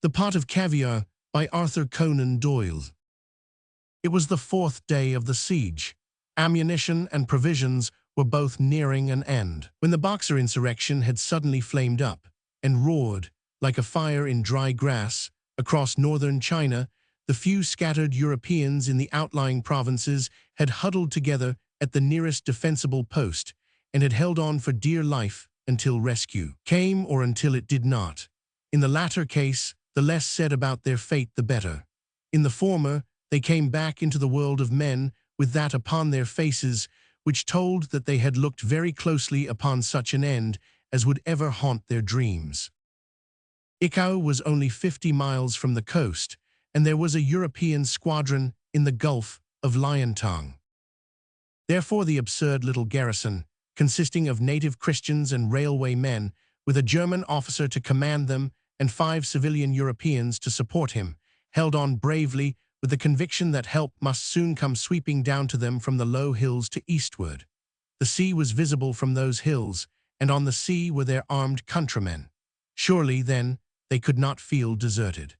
The Pot of Caviare by Arthur Conan Doyle. It was the 4th day of the siege. Ammunition and provisions were both nearing an end, when the Boxer insurrection had suddenly flamed up and roared like a fire in dry grass across northern China. The few scattered Europeans in the outlying provinces had huddled together at the nearest defensible post and had held on for dear life until rescue came or until it did not. In the latter case, the less said about their fate the better. In the former, they came back into the world of men with that upon their faces which told that they had looked very closely upon such an end as would ever haunt their dreams. Icao was only 50 miles from the coast, and there was a European squadron in the Gulf of Liontongue. Therefore the absurd little garrison, consisting of native Christians and railway men, with a German officer to command them and 5 civilian Europeans to support him, held on bravely with the conviction that help must soon come sweeping down to them from the low hills to eastward. The sea was visible from those hills, and on the sea were their armed countrymen. Surely, then, they could not feel deserted.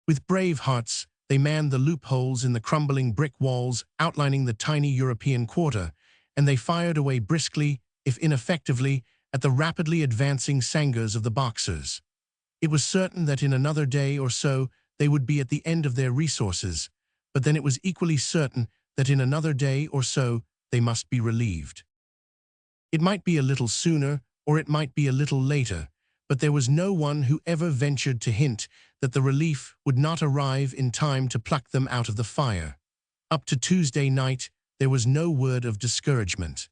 With brave hearts, they manned the loopholes in the crumbling brick walls outlining the tiny European quarter, and they fired away briskly, if ineffectively, at the rapidly advancing sangers of the Boxers. It was certain that in another day or so they would be at the end of their resources, but then it was equally certain that in another day or so they must be relieved. It might be a little sooner, or it might be a little later, but there was no one who ever ventured to hint that the relief would not arrive in time to pluck them out of the fire. Up to Tuesday night, there was no word of discouragement.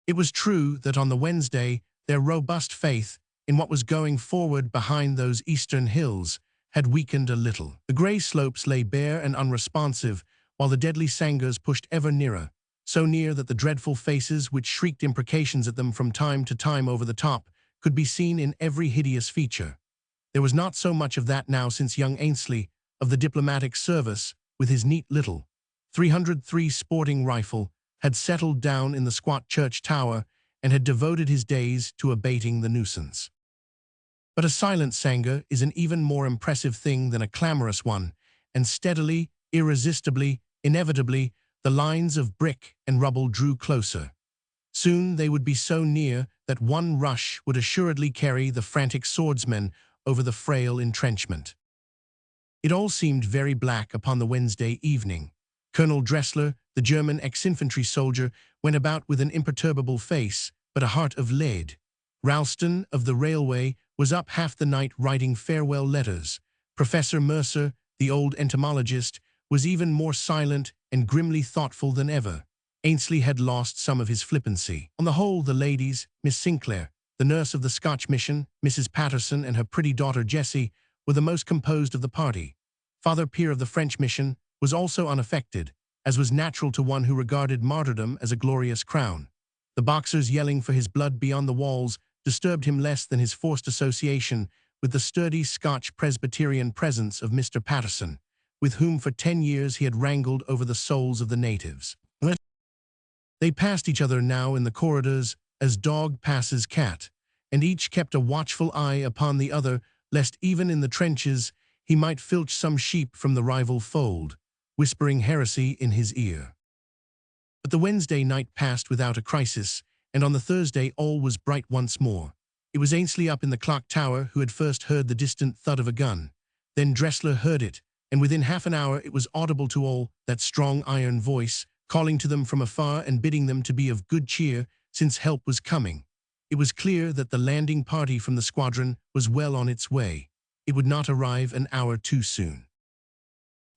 It was true that on the Wednesday, their robust faith in what was going forward behind those eastern hills had weakened a little. The grey slopes lay bare and unresponsive, while the deadly sangers pushed ever nearer, so near that the dreadful faces which shrieked imprecations at them from time to time over the top could be seen in every hideous feature. There was not so much of that now since young Ainsley, of the diplomatic service, with his neat little 303 sporting rifle, had settled down in the squat church tower and had devoted his days to abating the nuisance. But a silent sanger is an even more impressive thing than a clamorous one, and steadily, irresistibly, inevitably, the lines of brick and rubble drew closer. Soon they would be so near that one rush would assuredly carry the frantic swordsmen over the frail entrenchment. It all seemed very black upon the Wednesday evening. Colonel Dressler, the German ex-infantry soldier, went about with an imperturbable face, but a heart of lead. Ralston, of the railway, was up half the night writing farewell letters. Professor Mercer, the old entomologist, was even more silent and grimly thoughtful than ever. Ainsley had lost some of his flippancy. On the whole, the ladies, Miss Sinclair, the nurse of the Scotch mission, Mrs. Patterson, and her pretty daughter Jessie, were the most composed of the party. Father Pierre of the French mission was also unaffected, as was natural to one who regarded martyrdom as a glorious crown. The Boxers yelling for his blood beyond the walls disturbed him less than his forced association with the sturdy Scotch Presbyterian presence of Mr. Patterson, with whom for 10 years he had wrangled over the souls of the natives. They passed each other now in the corridors as dog passes cat, and each kept a watchful eye upon the other, lest even in the trenches he might filch some sheep from the rival fold, whispering heresy in his ear. But the Wednesday night passed without a crisis, and on the Thursday all was bright once more. It was Ainsley up in the clock tower who had first heard the distant thud of a gun. Then Dressler heard it, and within half an hour it was audible to all, that strong iron voice, calling to them from afar and bidding them to be of good cheer, since help was coming. It was clear that the landing party from the squadron was well on its way. It would not arrive an hour too soon.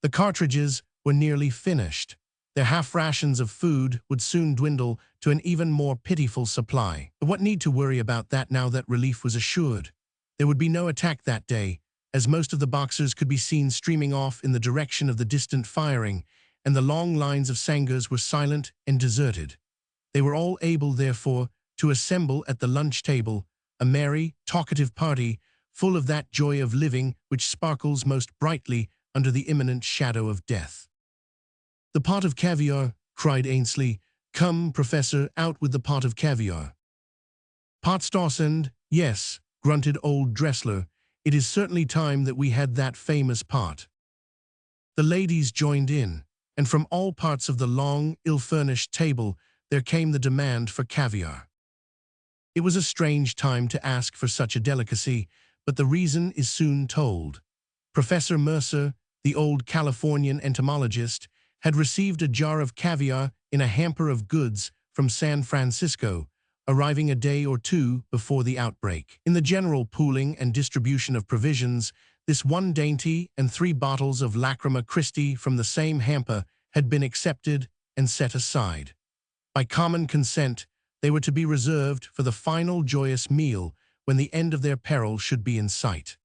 The cartridges were nearly finished. Their half-rations of food would soon dwindle to an even more pitiful supply. But what need to worry about that now that relief was assured? There would be no attack that day, as most of the Boxers could be seen streaming off in the direction of the distant firing, and the long lines of sangers were silent and deserted. They were all able, therefore, to assemble at the lunch table, a merry, talkative party, full of that joy of living which sparkles most brightly under the imminent shadow of death. "The pot of caviare," cried Ainsley. "Come, Professor, out with the pot of caviare." "Pot Stossend, yes," grunted old Dressler, It is certainly time that we had that famous pot." The ladies joined in, and from all parts of the long, ill-furnished table there came the demand for caviar. It was a strange time to ask for such a delicacy, but the reason is soon told. Professor Mercer, the old Californian entomologist, had received a jar of caviar in a hamper of goods from San Francisco, arriving a day or two before the outbreak. In the general pooling and distribution of provisions, this one dainty and 3 bottles of Lacrima Christi from the same hamper had been accepted and set aside. By common consent, they were to be reserved for the final joyous meal when the end of their peril should be in sight.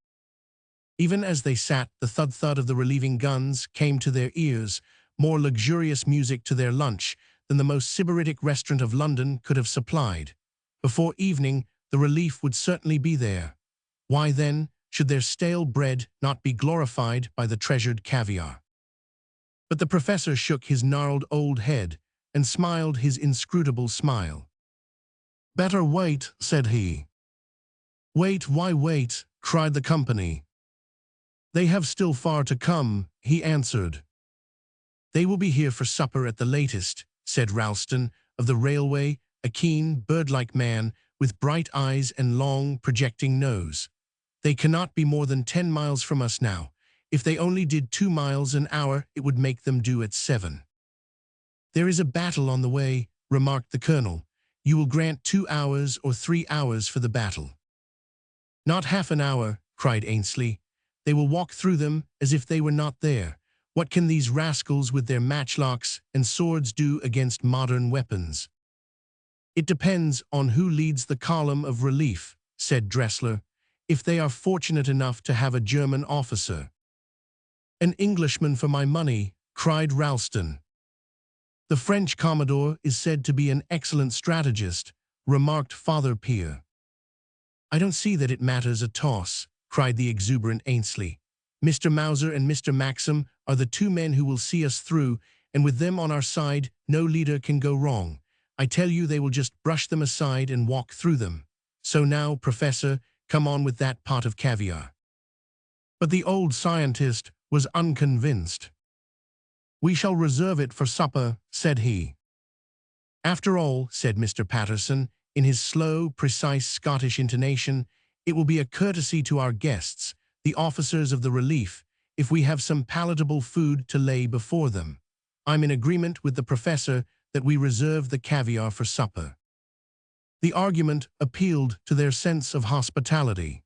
Even as they sat, the thud-thud of the relieving guns came to their ears, more luxurious music to their lunch than the most sybaritic restaurant of London could have supplied. Before evening, the relief would certainly be there. Why then should their stale bread not be glorified by the treasured caviar? But the professor shook his gnarled old head and smiled his inscrutable smile. "Better wait," said he. "Wait, why wait?" cried the company. "They have still far to come," he answered. "They will be here for supper at the latest," said Ralston of the railway, a keen, bird-like man with bright eyes and long, projecting nose. "They cannot be more than 10 miles from us now. If they only did 2 miles an hour, it would make them do at 7. "There is a battle on the way," remarked the colonel. "You will grant 2 hours or 3 hours for the battle." "Not half an hour," cried Ainsley. "They will walk through them as if they were not there. What can these rascals with their matchlocks and swords do against modern weapons?" "It depends on who leads the column of relief," said Dressler, "if they are fortunate enough to have a German officer." "An Englishman for my money," cried Ralston. "The French Commodore is said to be an excellent strategist," remarked Father Pierre. "I don't see that it matters a toss," cried the exuberant Ainsley. "Mr. Mauser and Mr. Maxim are the 2 men who will see us through, and with them on our side, no leader can go wrong. I tell you they will just brush them aside and walk through them. So now, Professor, come on with that pot of caviar." But the old scientist was unconvinced. "We shall reserve it for supper," said he. "After all," said Mr. Patterson, in his slow, precise Scottish intonation, "it will be a courtesy to our guests, the officers of the relief, if we have some palatable food to lay before them. I'm in agreement with the professor that we reserve the caviar for supper." The argument appealed to their sense of hospitality.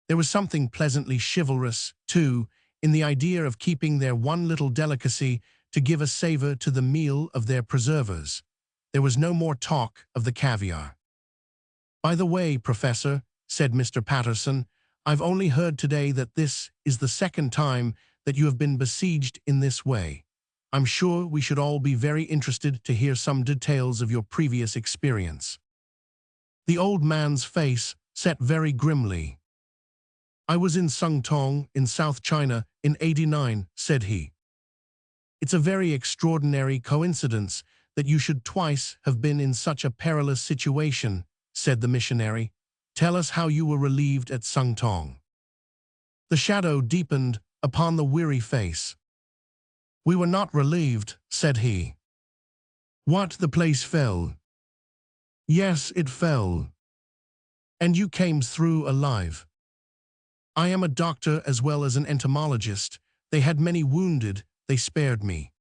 There was something pleasantly chivalrous, too, in the idea of keeping their one little delicacy to give a savor to the meal of their preservers. There was no more talk of the caviar. "By the way, Professor," said Mr. Patterson, "I've only heard today that this is the 2nd time that you have been besieged in this way. I'm sure we should all be very interested to hear some details of your previous experience." The old man's face set very grimly. "I was in Sungtong, in South China, in '89, said he. "It's a very extraordinary coincidence that you should twice have been in such a perilous situation," said the missionary. "Tell us how you were relieved at Sungtong." The shadow deepened upon the weary face. "We were not relieved," said he. "What, the place fell?" "Yes, it fell." "And you came through alive?" "I am a doctor as well as an entomologist. They had many wounded, they spared me."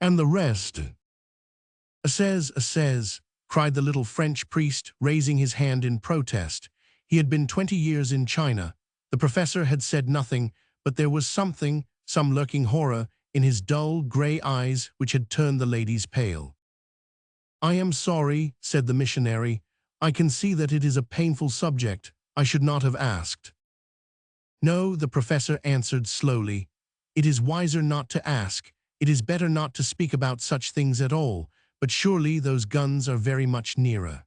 "And the rest?" Says," cried the little French priest, raising his hand in protest. He had been 20 years in China. The professor had said nothing, but there was something, some lurking horror, in his dull, gray eyes which had turned the ladies pale. "I am sorry," said the missionary. "I can see that it is a painful subject. I should not have asked." "No," the professor answered slowly. "It is wiser not to ask. It is better not to speak about such things at all. But surely those guns are very much nearer."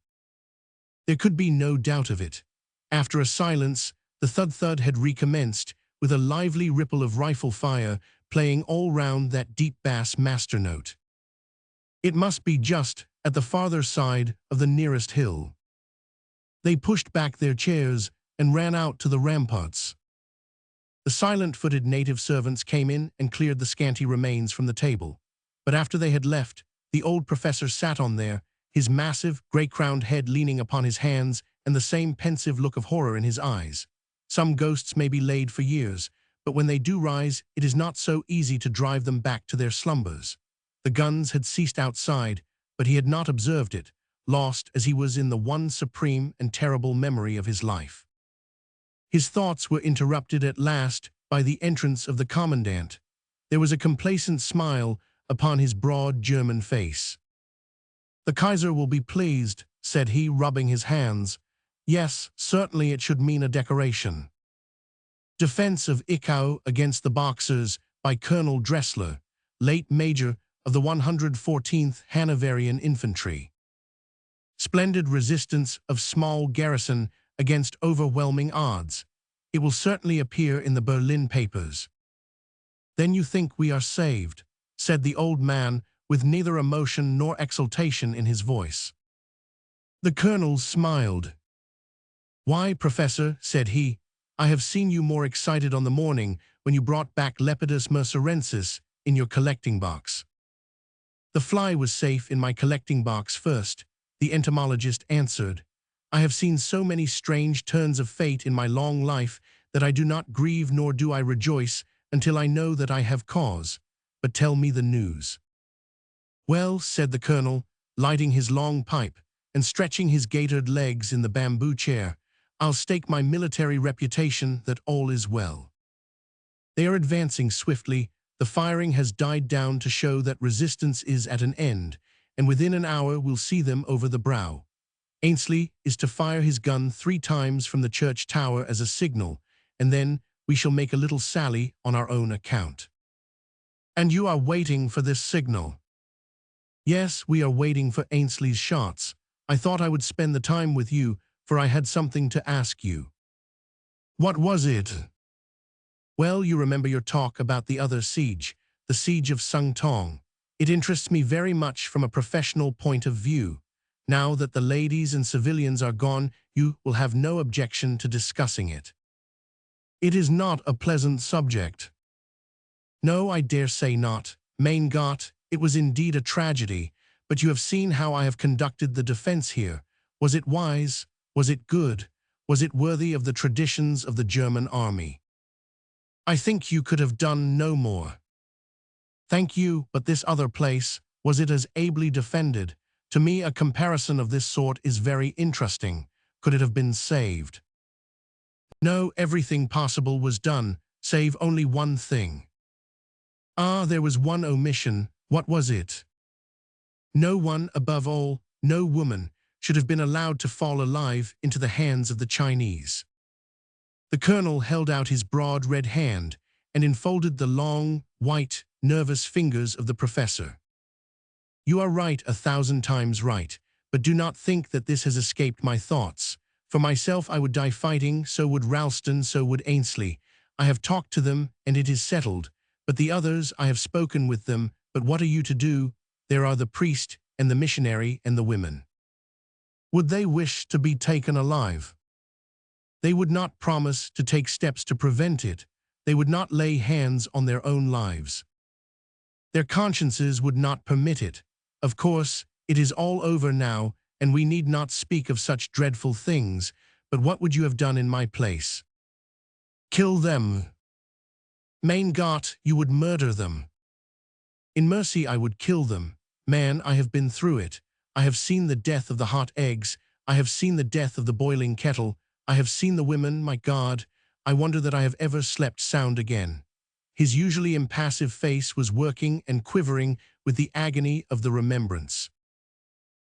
There could be no doubt of it. After a silence, the thud-thud had recommenced, with a lively ripple of rifle fire playing all round that deep bass master note. It must be just at the farther side of the nearest hill. They pushed back their chairs and ran out to the ramparts. The silent-footed native servants came in and cleared the scanty remains from the table. But after they had left, the old professor sat on there, his massive, grey-crowned head leaning upon his hands and the same pensive look of horror in his eyes. Some ghosts may be laid for years, but when they do rise, it is not so easy to drive them back to their slumbers. The guns had ceased outside, but he had not observed it, lost as he was in the one supreme and terrible memory of his life. His thoughts were interrupted at last by the entrance of the commandant. There was a complacent smile upon his broad German face. "The Kaiser will be pleased," said he, rubbing his hands. "Yes, certainly it should mean a decoration." Defense of Ichau against the Boxers by Colonel Dressler, late Major of the 114th Hanoverian Infantry. Splendid resistance of small garrison against overwhelming odds. It will certainly appear in the Berlin papers. "Then you think we are saved," said the old man, with neither emotion nor exultation in his voice. The colonel smiled. "Why, Professor," said he, "I have seen you more excited on the morning when you brought back Lepidus mercerensis in your collecting box." "The fly was safe in my collecting box first," the entomologist answered. "I have seen so many strange turns of fate in my long life that I do not grieve nor do I rejoice until I know that I have cause. But tell me the news." "Well," said the colonel, lighting his long pipe and stretching his gaitered legs in the bamboo chair, "I'll stake my military reputation that all is well. They are advancing swiftly, the firing has died down to show that resistance is at an end, and within an hour we'll see them over the brow. Ainsley is to fire his gun 3 times from the church tower as a signal, and then we shall make a little sally on our own account." "And you are waiting for this signal?" "Yes, we are waiting for Ainsley's shots. I thought I would spend the time with you, for I had something to ask you." "What was it?" "Well, you remember your talk about the other siege, the siege of Sung Tong. It interests me very much from a professional point of view. Now that the ladies and civilians are gone, you will have no objection to discussing it." "It is not a pleasant subject." "No, I dare say not. Mein Gott, it was indeed a tragedy, but you have seen how I have conducted the defense here. Was it wise? Was it good? Was it worthy of the traditions of the German army? I think you could have done no more." "Thank you, but this other place, was it as ably defended? To me, a comparison of this sort is very interesting. Could it have been saved?" "No, everything possible was done, save only one thing." "Ah, there was one omission. What was it?" "No one, above all, no woman, should have been allowed to fall alive into the hands of the Chinese." The colonel held out his broad red hand and enfolded the long, white, nervous fingers of the professor. "You are right, 1,000 times right, but do not think that this has escaped my thoughts. For myself I would die fighting, so would Ralston, so would Ainsley. I have talked to them, and it is settled. But the others, I have spoken with them, but what are you to do? There are the priest and the missionary and the women. Would they wish to be taken alive? They would not promise to take steps to prevent it. They would not lay hands on their own lives. Their consciences would not permit it. Of course, it is all over now, and we need not speak of such dreadful things, but what would you have done in my place? Kill them. Mein Gott, you would murder them. In mercy I would kill them. Man, I have been through it. I have seen the death of the hot eggs. I have seen the death of the boiling kettle. I have seen the women, my God. I wonder that I have ever slept sound again. His usually impassive face was working and quivering with the agony of the remembrance.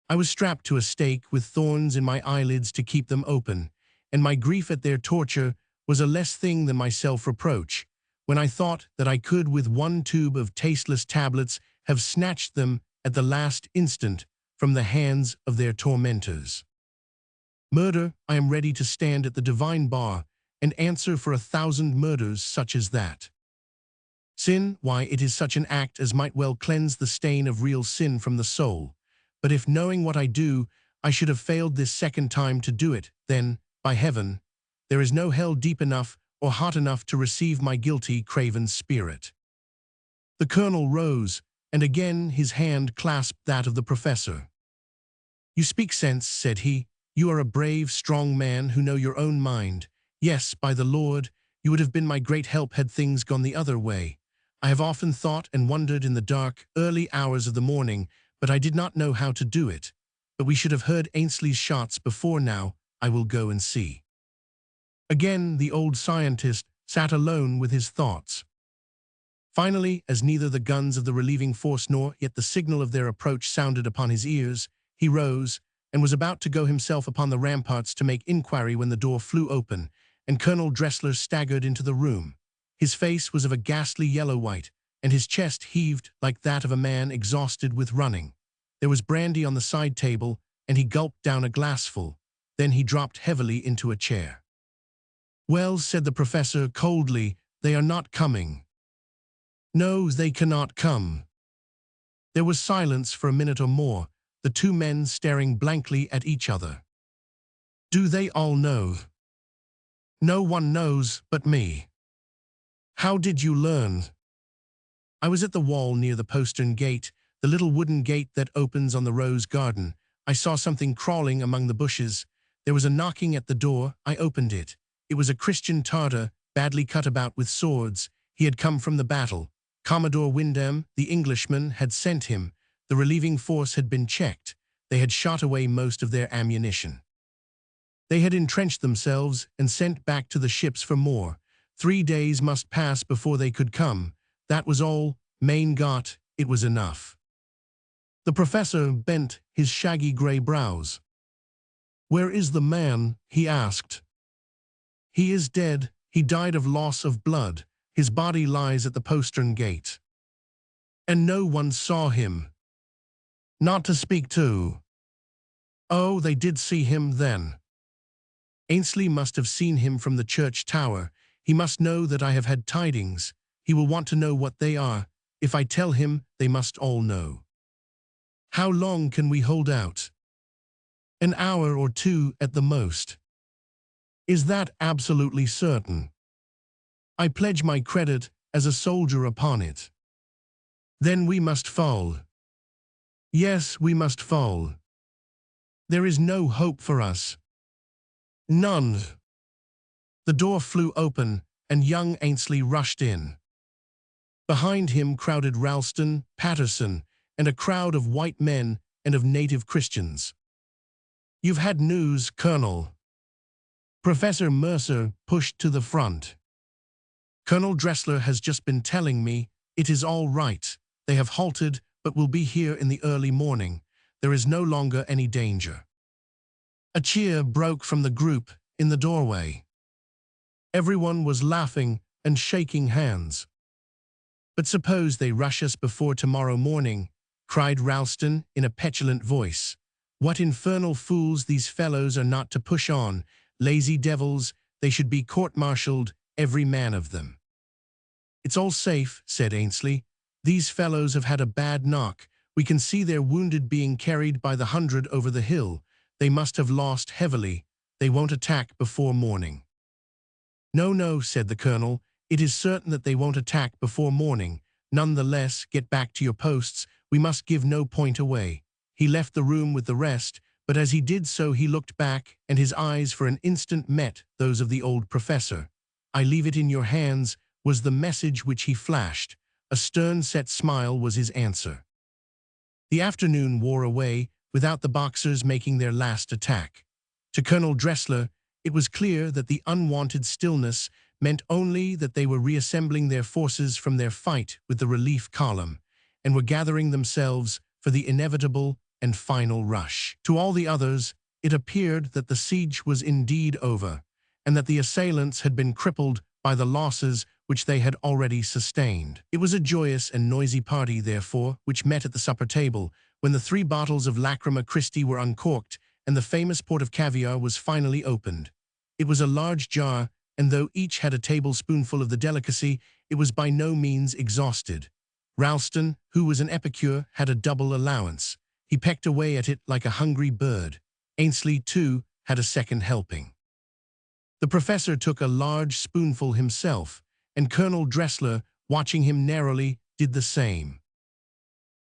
I was strapped to a stake with thorns in my eyelids to keep them open, and my grief at their torture was a less thing than my self-reproach, when I thought that I could with one tube of tasteless tablets have snatched them at the last instant from the hands of their tormentors. Murder, I am ready to stand at the divine bar and answer for 1,000 murders such as that. Sin, why, it is such an act as might well cleanse the stain of real sin from the soul. But if, knowing what I do, I should have failed this second time to do it, then, by heaven, There is no hell deep enough or hot enough to receive my guilty, craven spirit." The colonel rose, and again his hand clasped that of the professor. "You speak sense," said he. "You are a brave, strong man who know your own mind. Yes, by the Lord, you would have been my great help had things gone the other way. I have often thought and wondered in the dark, early hours of the morning, but I did not know how to do it. But we should have heard Ainsley's shots before now. I will go and see." Again the old scientist sat alone with his thoughts. Finally, as neither the guns of the relieving force nor yet the signal of their approach sounded upon his ears, he rose and was about to go himself upon the ramparts to make inquiry when the door flew open, and Colonel Dressler staggered into the room. His face was of a ghastly yellow-white, and his chest heaved like that of a man exhausted with running. There was brandy on the side table, and he gulped down a glassful. Then he dropped heavily into a chair. "Well," said the professor coldly, "they are not coming." "No, they cannot come." There was silence for a minute or more, the two men staring blankly at each other. "Do they all know?" "No one knows but me." "How did you learn?" "I was at the wall near the postern gate, the little wooden gate that opens on the rose garden. I saw something crawling among the bushes. There was a knocking at the door. I opened it. It was a Christian Tartar, badly cut about with swords. He had come from the battle. Commodore Wyndham, the Englishman, had sent him. The relieving force had been checked. They had shot away most of their ammunition. They had entrenched themselves and sent back to the ships for more. 3 days must pass before they could come. That was all. Mein Gott, it was enough." The professor bent his shaggy grey brows. "Where is the man?" he asked. "He is dead. He died of loss of blood. His body lies at the postern gate." "And no one saw him?" "Not to speak to." "Oh, they did see him then." "Ainsley must have seen him from the church tower. He must know that I have had tidings. He will want to know what they are. If I tell him, they must all know." "How long can we hold out?" "An hour or 2 at the most." "Is that absolutely certain?" "I pledge my credit as a soldier upon it." "Then we must fall." "Yes, we must fall." "There is no hope for us." "None." The door flew open, and young Ainsley rushed in. Behind him crowded Ralston, Patterson, and a crowd of white men and of native Christians. "You've had news, Colonel." Professor Mercer pushed to the front. "Colonel Dressler has just been telling me. It is all right. They have halted, but will be here in the early morning. There is no longer any danger." A cheer broke from the group in the doorway. Everyone was laughing and shaking hands. "But suppose they rush us before tomorrow morning," cried Ralston in a petulant voice. "What infernal fools these fellows are not to push on. Lazy devils, they should be court-martialed, every man of them." "It's all safe," said Ainsley. "These fellows have had a bad knock. We can see their wounded being carried by the 100 over the hill. They must have lost heavily. They won't attack before morning." "No, no," said the colonel. "It is certain that they won't attack before morning. None the less, get back to your posts. We must give no point away." He left the room with the rest, but as he did so he looked back, and his eyes for an instant met those of the old professor. "I leave it in your hands," was the message which he flashed. A stern set smile was his answer. The afternoon wore away without the Boxers making their last attack. To Colonel Dressler, it was clear that the unwanted stillness meant only that they were reassembling their forces from their fight with the relief column, and were gathering themselves for the inevitable and final rush. To all the others, it appeared that the siege was indeed over, and that the assailants had been crippled by the losses which they had already sustained. It was a joyous and noisy party, therefore, which met at the supper table, when the 3 bottles of Lacryma Christi were uncorked, and the famous port of caviar was finally opened. It was a large jar, and though each had a tablespoonful of the delicacy, it was by no means exhausted. Ralston, who was an epicure, had a double allowance. He pecked away at it like a hungry bird. Ainsley, too, had a second helping. The professor took a large spoonful himself, and Colonel Dressler, watching him narrowly, did the same.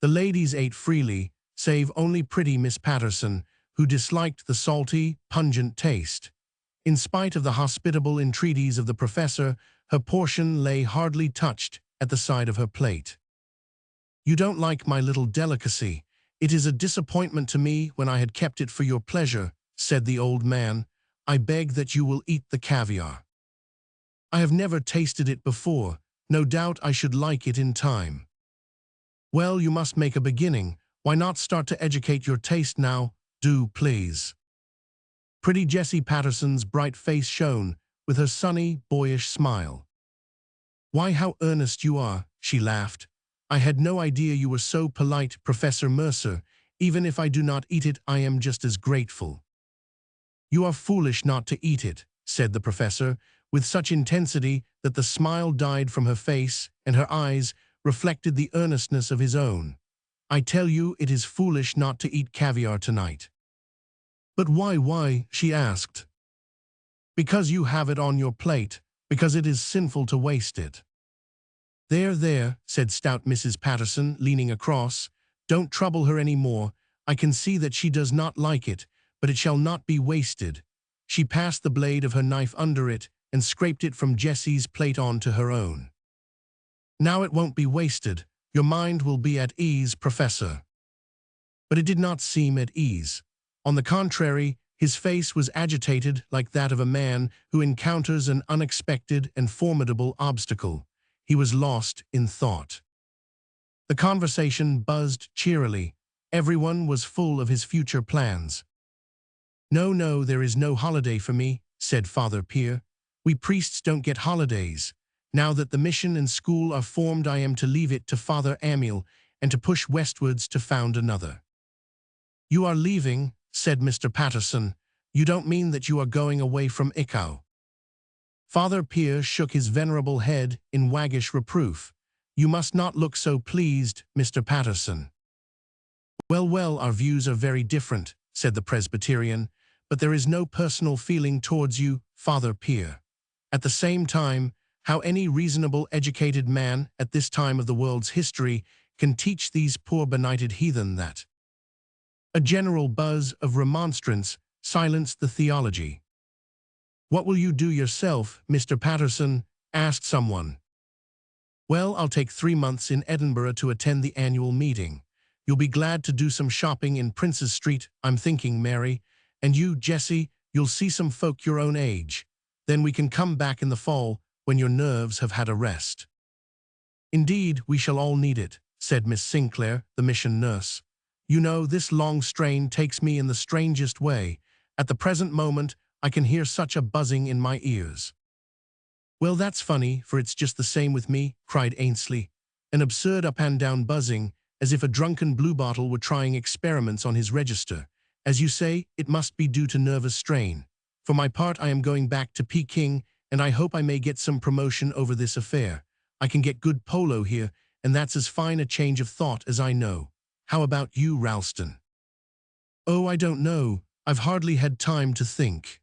The ladies ate freely, save only pretty Miss Patterson, who disliked the salty, pungent taste. In spite of the hospitable entreaties of the professor, her portion lay hardly touched at the side of her plate. "You don't like my little delicacy. It is a disappointment to me when I had kept it for your pleasure," said the old man. "I beg that you will eat the caviar. I have never tasted it before. No doubt I should like it in time." "Well, you must make a beginning. Why not start to educate your taste now? Do, please." Pretty Jessie Patterson's bright face shone with her sunny, boyish smile. "Why, how earnest you are," she laughed. "I had no idea you were so polite, Professor Mercer. Even if I do not eat it, I am just as grateful." "You are foolish not to eat it," said the professor, with such intensity that the smile died from her face and her eyes reflected the earnestness of his own. "I tell you it is foolish not to eat caviar tonight." "But why?" she asked. "Because you have it on your plate, because it is sinful to waste it." There," said stout Mrs. Patterson, leaning across. "Don't trouble her any more. I can see that she does not like it, but it shall not be wasted." She passed the blade of her knife under it and scraped it from Jessie's plate onto her own. "Now it won't be wasted. Your mind will be at ease, Professor." But it did not seem at ease. On the contrary, his face was agitated like that of a man who encounters an unexpected and formidable obstacle. He was lost in thought. The conversation buzzed cheerily. Everyone was full of his future plans. No, there is no holiday for me," said Father Pierre. "We priests don't get holidays. Now that the mission and school are formed, I am to leave it to Father Amiel and to push westwards to found another." "You are leaving," said Mr. Patterson. "You don't mean that you are going away from Icao?" Father Pierre shook his venerable head in waggish reproof. "You must not look so pleased, Mr. Patterson." Well, our views are very different," said the Presbyterian, "but there is no personal feeling towards you, Father Pierre. At the same time, how any reasonable educated man at this time of the world's history can teach these poor benighted heathen that?" A general buzz of remonstrance silenced the theology. "What will you do yourself, Mr. Patterson?" asked someone. "Well, I'll take 3 months in Edinburgh to attend the annual meeting. You'll be glad to do some shopping in Prince's Street, I'm thinking, Mary. And you, Jessie, you'll see some folk your own age. Then we can come back in the fall when your nerves have had a rest." "Indeed, we shall all need it," said Miss Sinclair, the mission nurse. "You know, this long strain takes me in the strangest way. At the present moment, I can hear such a buzzing in my ears." "Well, that's funny, for it's just the same with me," cried Ainsley. "An absurd up-and-down buzzing, as if a drunken bluebottle were trying experiments on his register. As you say, it must be due to nervous strain. For my part, I am going back to Peking, and I hope I may get some promotion over this affair. I can get good polo here, and that's as fine a change of thought as I know. How about you, Ralston?" "Oh, I don't know. I've hardly had time to think.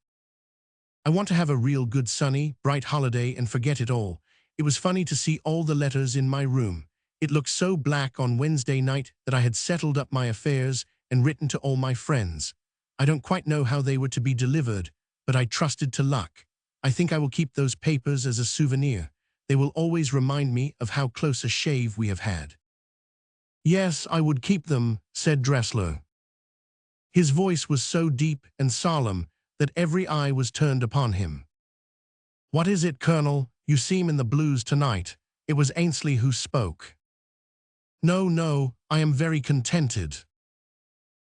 I want to have a real good sunny, bright holiday and forget it all. It was funny to see all the letters in my room. It looked so black on Wednesday night that I had settled up my affairs and written to all my friends. I don't quite know how they were to be delivered, but I trusted to luck. I think I will keep those papers as a souvenir. They will always remind me of how close a shave we have had." "Yes, I would keep them," said Dressler. His voice was so deep and solemn that every eye was turned upon him. "What is it, Colonel? You seem in the blues tonight." It was Ainsley who spoke. No, I am very contented."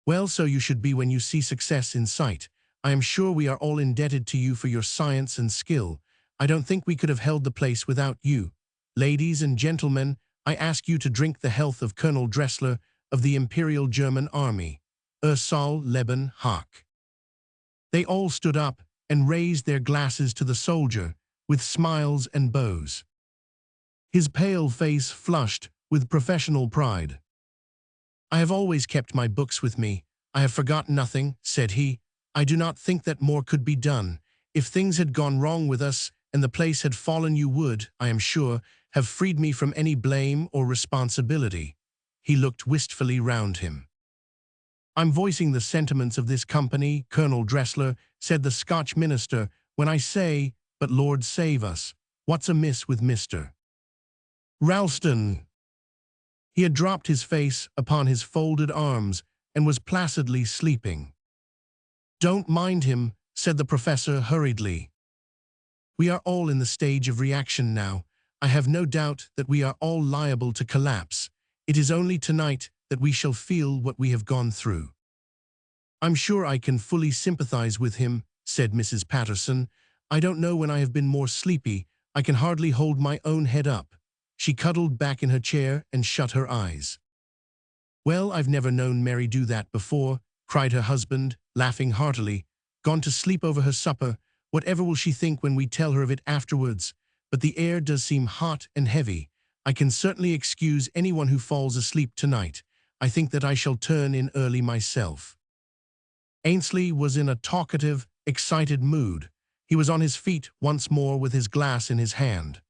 "Well, so you should be when you see success in sight. I am sure we are all indebted to you for your science and skill. I don't think we could have held the place without you. Ladies and gentlemen, I ask you to drink the health of Colonel Dressler of the Imperial German Army. Soll leben Hoch." They all stood up and raised their glasses to the soldier with smiles and bows. His pale face flushed with professional pride. "I have always kept my books with me. I have forgotten nothing," said he. "I do not think that more could be done. If things had gone wrong with us and the place had fallen, you would, I am sure, have freed me from any blame or responsibility." He looked wistfully round him. "I'm voicing the sentiments of this company, Colonel Dressler," said the Scotch minister, "when I say, but Lord save us, what's amiss with Mr. Ralston?" He had dropped his face upon his folded arms and was placidly sleeping. "Don't mind him," said the professor hurriedly. "We are all in the stage of reaction now. I have no doubt that we are all liable to collapse. It is only tonight that we shall feel what we have gone through." "I'm sure I can fully sympathize with him," said Mrs. Patterson. "I don't know when I have been more sleepy. I can hardly hold my own head up." She cuddled back in her chair and shut her eyes. "Well, I've never known Mary do that before," cried her husband, laughing heartily. "Gone to sleep over her supper. Whatever will she think when we tell her of it afterwards? But the air does seem hot and heavy. I can certainly excuse anyone who falls asleep tonight. I think that I shall turn in early myself." Ainsley was in a talkative, excited mood. He was on his feet once more with his glass in his hand.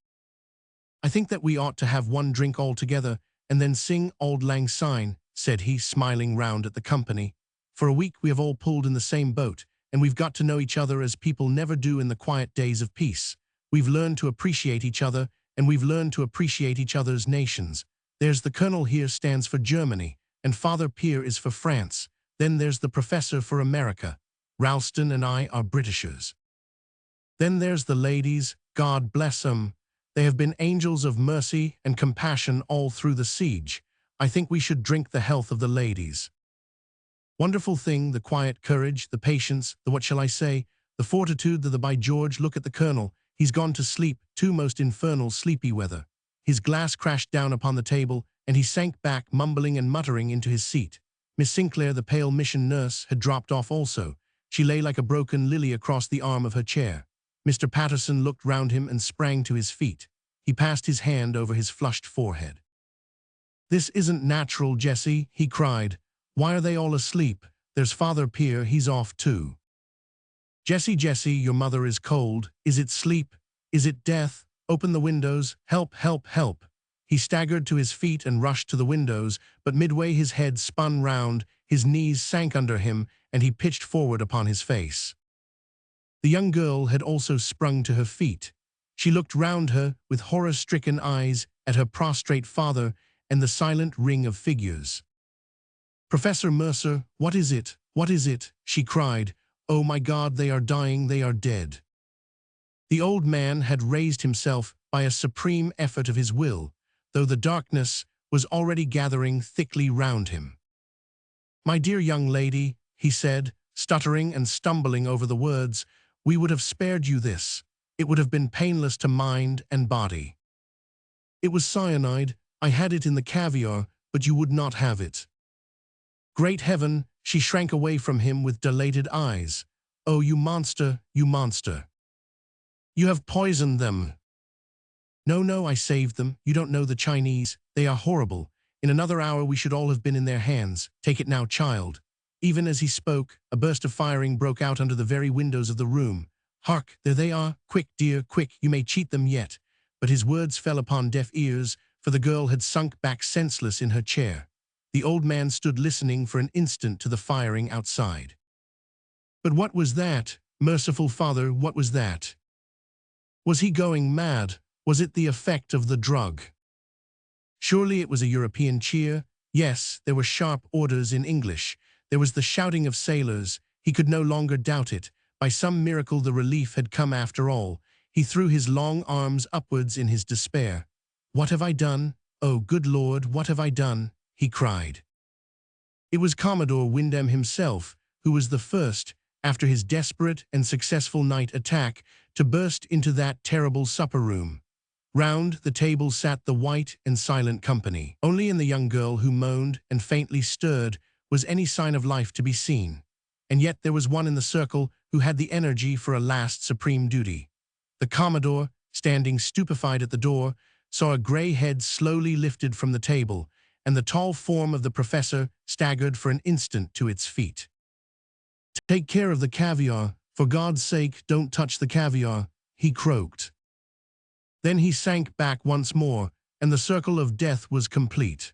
"I think that we ought to have one drink all together and then sing Auld Lang Syne," said he, smiling round at the company. "For a week we have all pulled in the same boat, and we've got to know each other as people never do in the quiet days of peace. We've learned to appreciate each other, and we've learned to appreciate each other's nations. There's the colonel here stands for Germany, and Father Pierre is for France. Then there's the professor for America. Ralston and I are Britishers. Then there's the ladies, God bless 'em. They have been angels of mercy and compassion all through the siege. I think we should drink the health of the ladies. Wonderful thing, the quiet courage, the patience, the what shall I say, the fortitude, the by George, look at the colonel. He's gone to sleep, too most infernal sleepy weather." His glass crashed down upon the table, and he sank back, mumbling and muttering, into his seat. Miss Sinclair, the pale mission nurse, had dropped off also. She lay like a broken lily across the arm of her chair. Mr. Patterson looked round him and sprang to his feet. He passed his hand over his flushed forehead. "This isn't natural, Jessie," he cried. "Why are they all asleep? There's Father Pierre, he's off too." "Jessie, Jessie, your mother is cold. Is it sleep? Is it death? Open the windows. Help, help, help." He staggered to his feet and rushed to the windows, but midway his head spun round, his knees sank under him, and he pitched forward upon his face. The young girl had also sprung to her feet. She looked round her with horror-stricken eyes at her prostrate father and the silent ring of figures. "Professor Mercer, what is it? What is it?" she cried. "Oh my God, they are dying, they are dead." The old man had raised himself by a supreme effort of his will, though the darkness was already gathering thickly round him. "My dear young lady," he said, stuttering and stumbling over the words, "we would have spared you this. It would have been painless to mind and body. It was cyanide. I had it in the caviar, but you would not have it." Great heaven, she shrank away from him with dilated eyes. "Oh, you monster, you monster. You have poisoned them." "No, no, I saved them. You don't know the Chinese. They are horrible. In another hour we should all have been in their hands. Take it now, child." Even as he spoke, a burst of firing broke out under the very windows of the room. "Hark, there they are. Quick, dear, quick, you may cheat them yet." But his words fell upon deaf ears, for the girl had sunk back senseless in her chair. The old man stood listening for an instant to the firing outside. But what was that? Merciful Father, what was that? Was he going mad? Was it the effect of the drug? Surely it was a European cheer. Yes, there were sharp orders in English. There was the shouting of sailors. He could no longer doubt it. By some miracle the relief had come after all. He threw his long arms upwards in his despair. "What have I done? Oh, good Lord, what have I done?" he cried. It was Commodore Wyndham himself who was the first, after his desperate and successful night attack, to burst into that terrible supper-room. Round the table sat the white and silent company. Only in the young girl who moaned and faintly stirred was any sign of life to be seen. And yet there was one in the circle who had the energy for a last supreme duty. The Commodore, standing stupefied at the door, saw a grey head slowly lifted from the table, and the tall form of the professor staggered for an instant to its feet. "Take care of the caviar, "For God's sake, don't touch the caviar," he croaked. Then he sank back once more, and the circle of death was complete.